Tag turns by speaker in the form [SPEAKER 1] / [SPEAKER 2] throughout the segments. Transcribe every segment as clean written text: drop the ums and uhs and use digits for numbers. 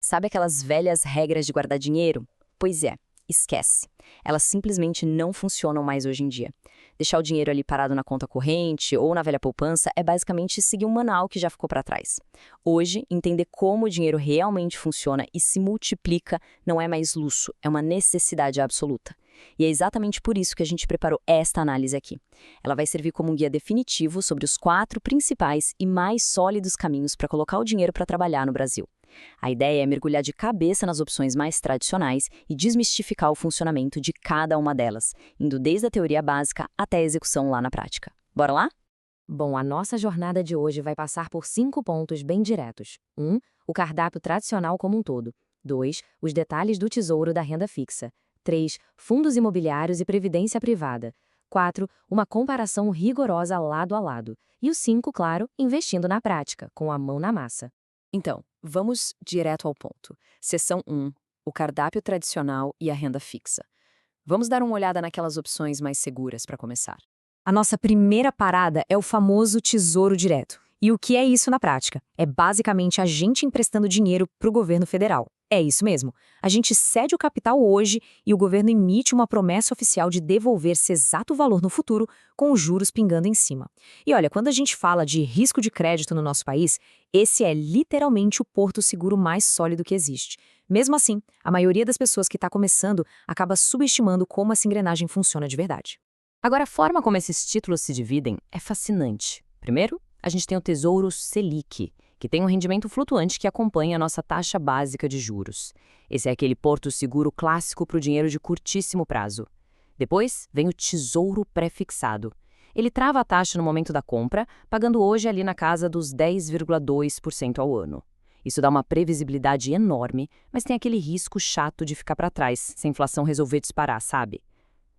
[SPEAKER 1] Sabe aquelas velhas regras de guardar dinheiro? Pois é, esquece. Elas simplesmente não funcionam mais hoje em dia. Deixar o dinheiro ali parado na conta corrente ou na velha poupança é basicamente seguir um manual que já ficou para trás. Hoje, entender como o dinheiro realmente funciona e se multiplica não é mais luxo, é uma necessidade absoluta. E é exatamente por isso que a gente preparou esta análise aqui. Ela vai servir como um guia definitivo sobre os 4 principais e mais sólidos caminhos para colocar o dinheiro para trabalhar no Brasil. A ideia é mergulhar de cabeça nas opções mais tradicionais e desmistificar o funcionamento de cada uma delas, indo desde a teoria básica até a execução lá na prática. Bora lá?
[SPEAKER 2] Bom, a nossa jornada de hoje vai passar por 5 pontos bem diretos. 1. O cardápio tradicional como um todo. 2. Os detalhes do tesouro da renda fixa. 3. Fundos imobiliários e previdência privada. 4. Uma comparação rigorosa lado a lado. E o 5, claro, investindo na prática, com a mão na massa.
[SPEAKER 1] Então, vamos direto ao ponto. Seção 1. O cardápio tradicional e a renda fixa. Vamos dar uma olhada naquelas opções mais seguras para começar.
[SPEAKER 2] A nossa primeira parada é o famoso Tesouro Direto. E o que é isso na prática? É basicamente a gente emprestando dinheiro para o governo federal. É isso mesmo. A gente cede o capital hoje e o governo emite uma promessa oficial de devolver esse exato valor no futuro, com os juros pingando em cima. E olha, quando a gente fala de risco de crédito no nosso país, esse é literalmente o porto seguro mais sólido que existe. Mesmo assim, a maioria das pessoas que está começando acaba subestimando como essa engrenagem funciona de verdade.
[SPEAKER 1] Agora, a forma como esses títulos se dividem é fascinante. Primeiro, a gente tem o Tesouro Selic, que tem um rendimento flutuante que acompanha a nossa taxa básica de juros. Esse é aquele porto seguro clássico para o dinheiro de curtíssimo prazo. Depois, vem o Tesouro Pré-fixado. Ele trava a taxa no momento da compra, pagando hoje ali na casa dos 10,2% ao ano. Isso dá uma previsibilidade enorme, mas tem aquele risco chato de ficar para trás, se a inflação resolver disparar, sabe?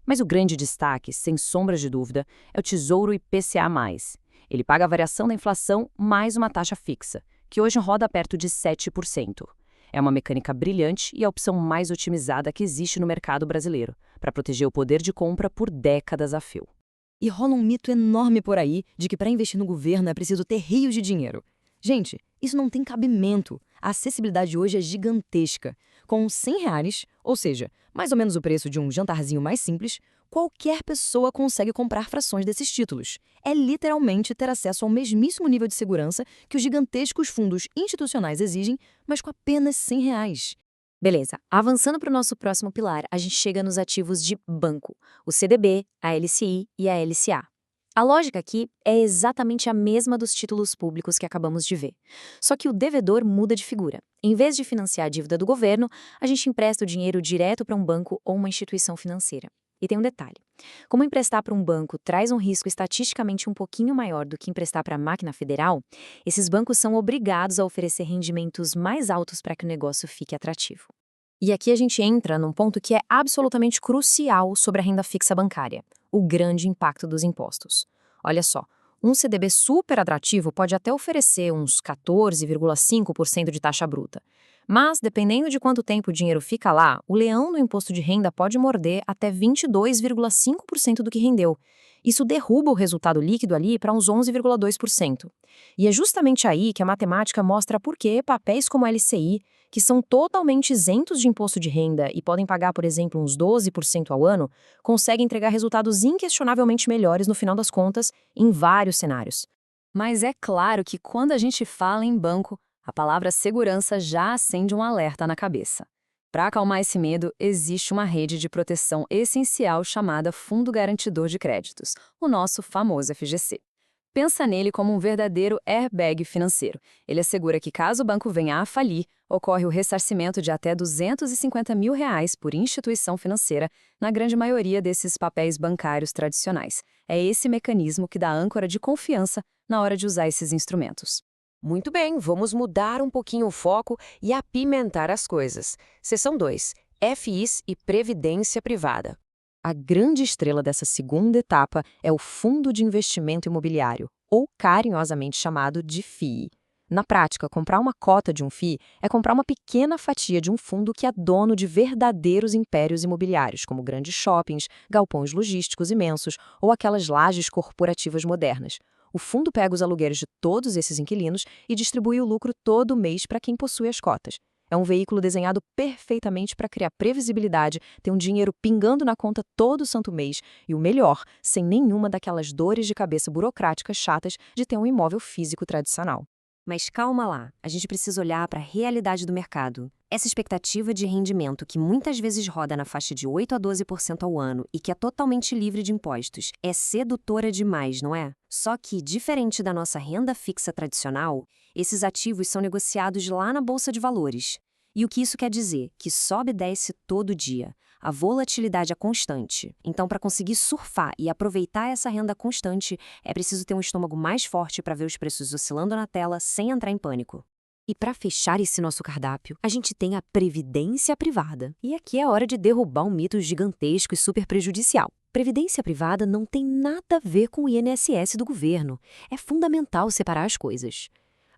[SPEAKER 1] Mas o grande destaque, sem sombras de dúvida, é o Tesouro IPCA+. Ele paga a variação da inflação mais uma taxa fixa, que hoje roda perto de 7%. É uma mecânica brilhante e a opção mais otimizada que existe no mercado brasileiro, para proteger o poder de compra por décadas a fio.
[SPEAKER 3] E rola um mito enorme por aí de que para investir no governo é preciso ter rios de dinheiro. Gente, isso não tem cabimento. A acessibilidade hoje é gigantesca. Com R$ 100, ou seja, mais ou menos o preço de um jantarzinho mais simples, qualquer pessoa consegue comprar frações desses títulos. É literalmente ter acesso ao mesmíssimo nível de segurança que os gigantescos fundos institucionais exigem, mas com apenas R$ 100.
[SPEAKER 2] Beleza, avançando para o nosso próximo pilar, a gente chega nos ativos de banco, o CDB, a LCI e a LCA. A lógica aqui é exatamente a mesma dos títulos públicos que acabamos de ver. Só que o devedor muda de figura. Em vez de financiar a dívida do governo, a gente empresta o dinheiro direto para um banco ou uma instituição financeira. E tem um detalhe. Como emprestar para um banco traz um risco estatisticamente um pouquinho maior do que emprestar para a máquina federal, esses bancos são obrigados a oferecer rendimentos mais altos para que o negócio fique atrativo. E aqui a gente entra num ponto que é absolutamente crucial sobre a renda fixa bancária, o grande impacto dos impostos. Olha só, um CDB super atrativo pode até oferecer uns 14,5% de taxa bruta. Mas, dependendo de quanto tempo o dinheiro fica lá, o leão no imposto de renda pode morder até 22,5% do que rendeu. Isso derruba o resultado líquido ali para uns 11,2%. E é justamente aí que a matemática mostra por que papéis como a LCI, que são totalmente isentos de imposto de renda e podem pagar, por exemplo, uns 12% ao ano, conseguem entregar resultados inquestionavelmente melhores no final das contas em vários cenários.
[SPEAKER 1] Mas é claro que quando a gente fala em banco, a palavra segurança já acende um alerta na cabeça. Para acalmar esse medo, existe uma rede de proteção essencial chamada Fundo Garantidor de Créditos, o nosso famoso FGC. Pensa nele como um verdadeiro airbag financeiro. Ele assegura que caso o banco venha a falir, ocorre o ressarcimento de até R$ 250 mil por instituição financeira, na grande maioria desses papéis bancários tradicionais. É esse mecanismo que dá âncora de confiança na hora de usar esses instrumentos.
[SPEAKER 4] Muito bem, vamos mudar um pouquinho o foco e apimentar as coisas. Seção 2. FIs e Previdência Privada.
[SPEAKER 3] A grande estrela dessa segunda etapa é o Fundo de Investimento Imobiliário, ou carinhosamente chamado de FII. Na prática, comprar uma cota de um FII é comprar uma pequena fatia de um fundo que é dono de verdadeiros impérios imobiliários, como grandes shoppings, galpões logísticos imensos ou aquelas lajes corporativas modernas. O fundo pega os aluguéis de todos esses inquilinos e distribui o lucro todo mês para quem possui as cotas. É um veículo desenhado perfeitamente para criar previsibilidade, ter um dinheiro pingando na conta todo santo mês e, o melhor, sem nenhuma daquelas dores de cabeça burocráticas chatas de ter um imóvel físico tradicional.
[SPEAKER 2] Mas calma lá, a gente precisa olhar para a realidade do mercado. Essa expectativa de rendimento que muitas vezes roda na faixa de 8 a 12% ao ano e que é totalmente livre de impostos é sedutora demais, não é? Só que, diferente da nossa renda fixa tradicional, esses ativos são negociados lá na Bolsa de Valores. E o que isso quer dizer? Que sobe e desce todo dia. A volatilidade é constante. Então, para conseguir surfar e aproveitar essa renda constante, é preciso ter um estômago mais forte para ver os preços oscilando na tela sem entrar em pânico. E para fechar esse nosso cardápio, a gente tem a previdência privada. E aqui é a hora de derrubar um mito gigantesco e super prejudicial. Previdência privada não tem nada a ver com o INSS do governo. É fundamental separar as coisas.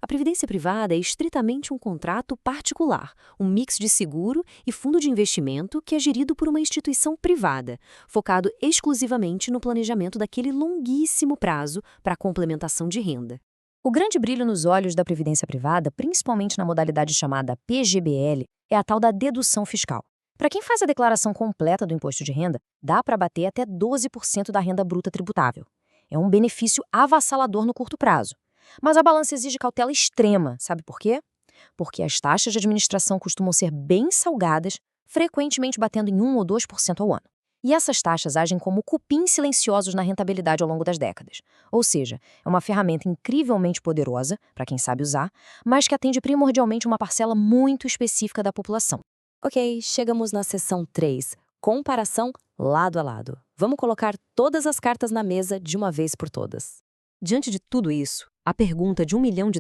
[SPEAKER 2] A previdência privada é estritamente um contrato particular, um mix de seguro e fundo de investimento que é gerido por uma instituição privada, focado exclusivamente no planejamento daquele longuíssimo prazo para a complementação de renda. O grande brilho nos olhos da previdência privada, principalmente na modalidade chamada PGBL, é a tal da dedução fiscal. Para quem faz a declaração completa do imposto de renda, dá para bater até 12% da renda bruta tributável. É um benefício avassalador no curto prazo. Mas a balança exige cautela extrema, sabe por quê? Porque as taxas de administração costumam ser bem salgadas, frequentemente batendo em 1 ou 2% ao ano. E essas taxas agem como cupins silenciosos na rentabilidade ao longo das décadas. Ou seja, é uma ferramenta incrivelmente poderosa, para quem sabe usar, mas que atende primordialmente uma parcela muito específica da população. Ok, chegamos na seção 3, comparação lado a lado. Vamos colocar todas as cartas na mesa de uma vez por todas. Diante de tudo isso, a pergunta de $1 milhão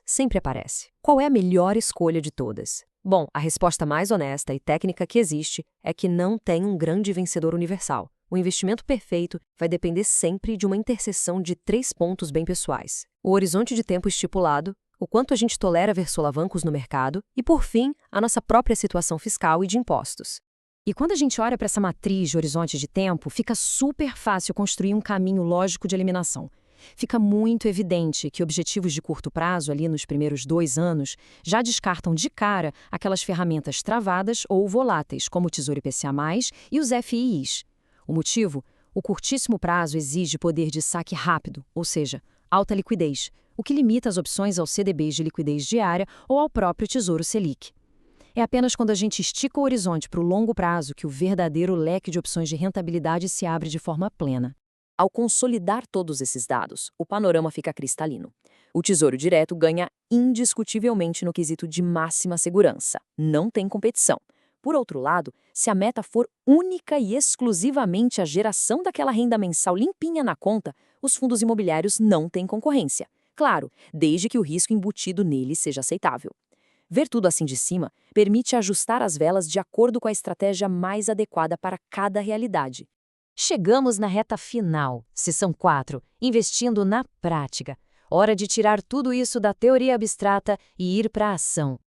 [SPEAKER 2] sempre aparece. Qual é a melhor escolha de todas? Bom, a resposta mais honesta e técnica que existe é que não tem um grande vencedor universal. O investimento perfeito vai depender sempre de uma interseção de 3 pontos bem pessoais: o horizonte de tempo estipulado, o quanto a gente tolera ver solavancos no mercado e, por fim, a nossa própria situação fiscal e de impostos. E quando a gente olha para essa matriz de horizonte de tempo, fica super fácil construir um caminho lógico de eliminação. Fica muito evidente que objetivos de curto prazo, ali nos primeiros 2 anos, já descartam de cara aquelas ferramentas travadas ou voláteis, como o Tesouro IPCA+, e os FIIs. O motivo? O curtíssimo prazo exige poder de saque rápido, ou seja, alta liquidez, o que limita as opções aos CDBs de liquidez diária ou ao próprio Tesouro Selic. É apenas quando a gente estica o horizonte para o longo prazo que o verdadeiro leque de opções de rentabilidade se abre de forma plena. Ao consolidar todos esses dados, o panorama fica cristalino. O Tesouro Direto ganha indiscutivelmente no quesito de máxima segurança. Não tem competição. Por outro lado, se a meta for única e exclusivamente a geração daquela renda mensal limpinha na conta, os fundos imobiliários não têm concorrência. Claro, desde que o risco embutido nele seja aceitável. Ver tudo assim de cima permite ajustar as velas de acordo com a estratégia mais adequada para cada realidade. Chegamos na reta final, seção 4, investindo na prática. Hora de tirar tudo isso da teoria abstrata e ir para a ação.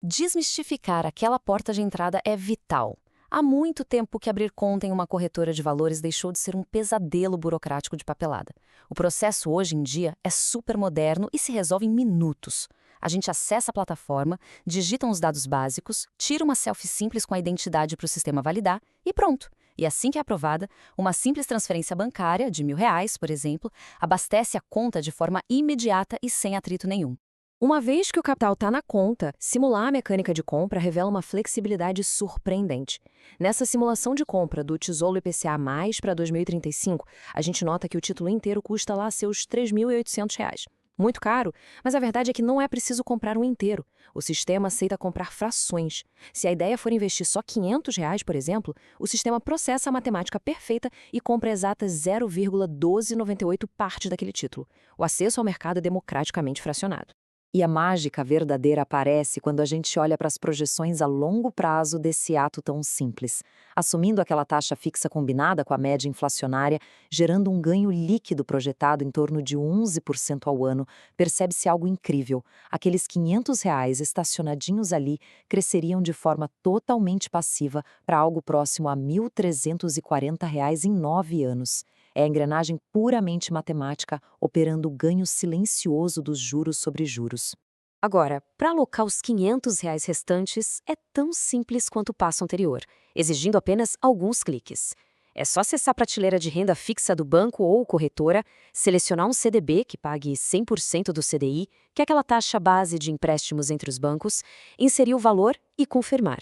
[SPEAKER 2] Desmistificar aquela porta de entrada é vital. Há muito tempo que abrir conta em uma corretora de valores deixou de ser um pesadelo burocrático de papelada. O processo hoje em dia é super moderno e se resolve em minutos. A gente acessa a plataforma, digita os dados básicos, tira uma selfie simples com a identidade para o sistema validar e pronto. E assim que é aprovada, uma simples transferência bancária de R$ 1.000, por exemplo, abastece a conta de forma imediata e sem atrito nenhum. Uma vez que o capital está na conta, simular a mecânica de compra revela uma flexibilidade surpreendente. Nessa simulação de compra do Tesouro IPCA+ para 2035, a gente nota que o título inteiro custa lá seus R$ 3.800. Muito caro, mas a verdade é que não é preciso comprar um inteiro. O sistema aceita comprar frações. Se a ideia for investir só R$ 500, por exemplo, o sistema processa a matemática perfeita e compra exatas 0,1298 partes daquele título. O acesso ao mercado é democraticamente fracionado. E a mágica verdadeira aparece quando a gente olha para as projeções a longo prazo desse ato tão simples, assumindo aquela taxa fixa combinada com a média inflacionária, gerando um ganho líquido projetado em torno de 11% ao ano, percebe-se algo incrível. Aqueles R$ 500 estacionadinhos ali cresceriam de forma totalmente passiva para algo próximo a R$ 1.340 em 9 anos. É a engrenagem puramente matemática operando o ganho silencioso dos juros sobre juros. Agora, para alocar os R$ 500 restantes, é tão simples quanto o passo anterior, exigindo apenas alguns cliques. É só acessar a prateleira de renda fixa do banco ou corretora, selecionar um CDB que pague 100% do CDI, que é aquela taxa base de empréstimos entre os bancos, inserir o valor e confirmar.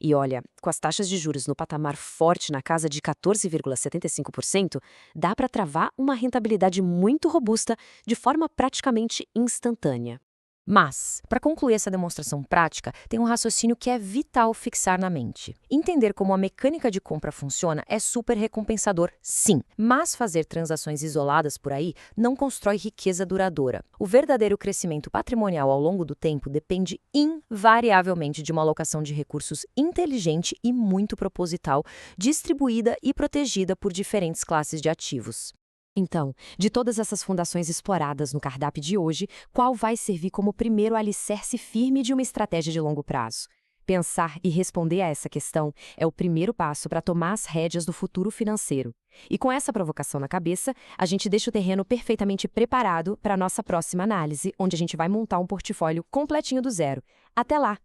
[SPEAKER 2] E olha, com as taxas de juros no patamar forte na casa de 14,75%, dá para travar uma rentabilidade muito robusta de forma praticamente instantânea.
[SPEAKER 1] Mas, para concluir essa demonstração prática, tem um raciocínio que é vital fixar na mente. Entender como a mecânica de compra funciona é super recompensador, sim, mas fazer transações isoladas por aí não constrói riqueza duradoura. O verdadeiro crescimento patrimonial ao longo do tempo depende invariavelmente de uma alocação de recursos inteligente e muito proposital, distribuída e protegida por diferentes classes de ativos.
[SPEAKER 2] Então, de todas essas fundações exploradas no cardápio de hoje, qual vai servir como primeiro alicerce firme de uma estratégia de longo prazo? Pensar e responder a essa questão é o primeiro passo para tomar as rédeas do futuro financeiro. E com essa provocação na cabeça, a gente deixa o terreno perfeitamente preparado para a nossa próxima análise, onde a gente vai montar um portfólio completinho do zero. Até lá!